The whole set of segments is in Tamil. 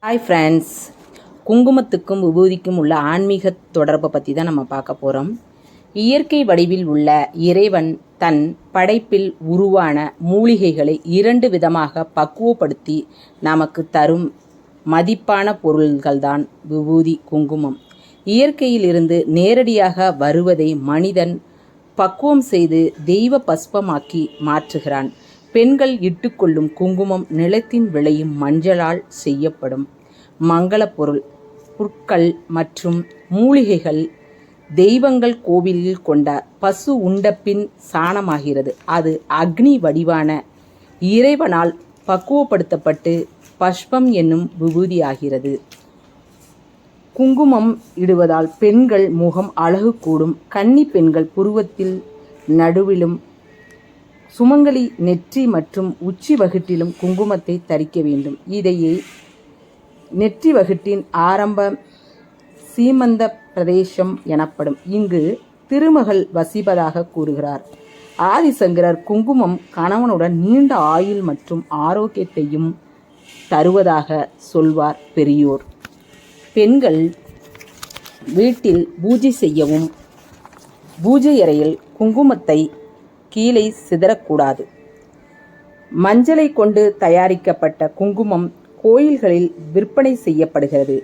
ஹாய் ஃப்ரெண்ட்ஸ், குங்குமத்துக்கும் விபூதிக்கும் உள்ள ஆன்மீக தொடர்பை பற்றி தான் நம்ம பார்க்க போகிறோம். இயற்கை வடிவில் உள்ள இறைவன் தன் படைப்பில் உருவான மூலிகைகளை 2 விதமாக பக்குவப்படுத்தி நமக்கு தரும் மதிப்பான பொருள்கள்தான் விபூதி, குங்குமம். இயற்கையில் இருந்து நேரடியாக வருவதை மனிதன் பக்குவம் செய்து தெய்வ பஸ்பமாக்கி மாற்றுகிறான். பெண்கள் இட்டுக்கொள்ளும் குங்குமம் நிலத்தின் விளையும் மஞ்சளால் செய்யப்படும் மங்களப் பொருள். புற்கள் மற்றும் மூலிகைகள் தெய்வங்கள் கோவிலில் கொண்ட பசு உண்டபின் சாணமாகிறது. அது அக்னி வடிவான இறைவனால் பக்குவப்படுத்தப்பட்டு பஷ்பம் என்னும் விபூதியாகிறது. குங்குமம் இடுவதால் பெண்கள் முகம் அழகு கூடும். கன்னி பெண்கள் புருவத்தில் நடுவிலும் சுமங்கலி நெற்றி மற்றும் உச்சி வகுட்டிலும் குங்குமத்தை தரிக்க வேண்டும். இதையே நெற்றி வகுட்டின் ஆரம்ப சீமந்த பிரதேசம் எனப்படும். இங்கு திருமகள் வசிப்பதாக கூறுகிறார் ஆதிசங்கரர். குங்குமம் கணவனுடன் நீண்ட ஆயுள் மற்றும் ஆரோக்கியத்தையும் தருவதாக சொல்வார் பெரியோர். பெண்கள் வீட்டில் பூஜை செய்யவும் பூஜை அறையில் குங்குமத்தை கீழே சிதறக்கூடாது. மஞ்சளை கொண்டு தயாரிக்கப்பட்ட குங்குமம் கோயில்களில் விற்பனை செய்யப்படுகிறது.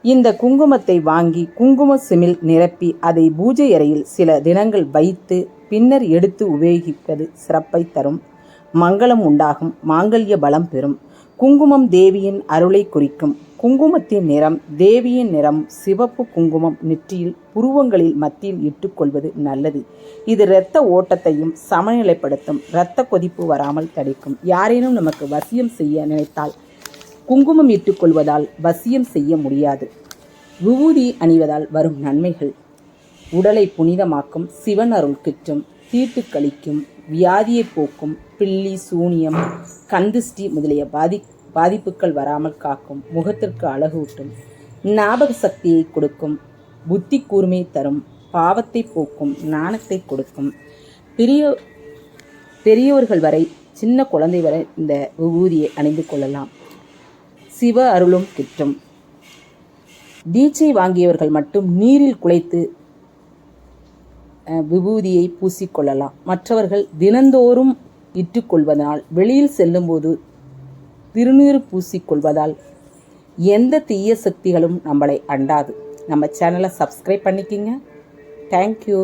இந்த குங்குமத்தை வாங்கி குங்கும சிமிழ் நிரப்பி அதை பூஜை அறையில் சில தினங்கள் வைத்து பின்னர் எடுத்து உபயோகிப்பது சிறப்பை தரும். மங்களம் உண்டாகும், மாங்கல்ய பலம் பெறும். குங்குமம் தேவியின் அருளை குறிக்கும். குங்குமத்தின் நிறம் தேவியின் நிறம் சிவப்பு. குங்குமம் நெற்றியில் புருவங்களில் மத்தியில் இட்டுக்கொள்வது நல்லது. இது இரத்த ஓட்டத்தையும் சமநிலைப்படுத்தும். இரத்த கொதிப்பு வராமல் தடுக்கும். யாரேனும் நமக்கு வசியம் செய்ய நினைத்தால் குங்குமம் இட்டுக்கொள்வதால் வசியம் செய்ய முடியாது. விபூதி அணிவதால் வரும் நன்மைகள்: உடலை புனிதமாக்கும், சிவன் அருள் கிட்டும், தீட்டு கழிக்கும், வியாதியை போக்கும், பில்லி சூனியம் கந்திஷ்டி முதலிய பாதிப்புகள் வராமல் காக்கும், முகத்திற்கு அழகூட்டும், ஞாபக சக்தியை கொடுக்கும், புத்தி கூர்மை தரும், பாவத்தை போக்கும், ஞானத்தை கொடுக்கும். பெரியோர்கள் வரை சின்ன குழந்தை வரை இந்த விபூதியை அணிந்து கொள்ளலாம். சிவ அருளும் கிட்டும். தீட்சை வாங்கியவர்கள் மட்டும் நீரில் குழைத்து விபூதியை பூசிக்கொள்ளலாம். மற்றவர்கள் தினந்தோறும் இட்டுக்கொள்வதனால், வெளியில் செல்லும்போது திருநீறு பூசிக்கொள்வதால் எந்த தீய சக்திகளும் நம்மளை அண்டாது. நம்ம சேனலை சப்ஸ்கிரைப் பண்ணிக்கிங்க. தேங்க்யூ.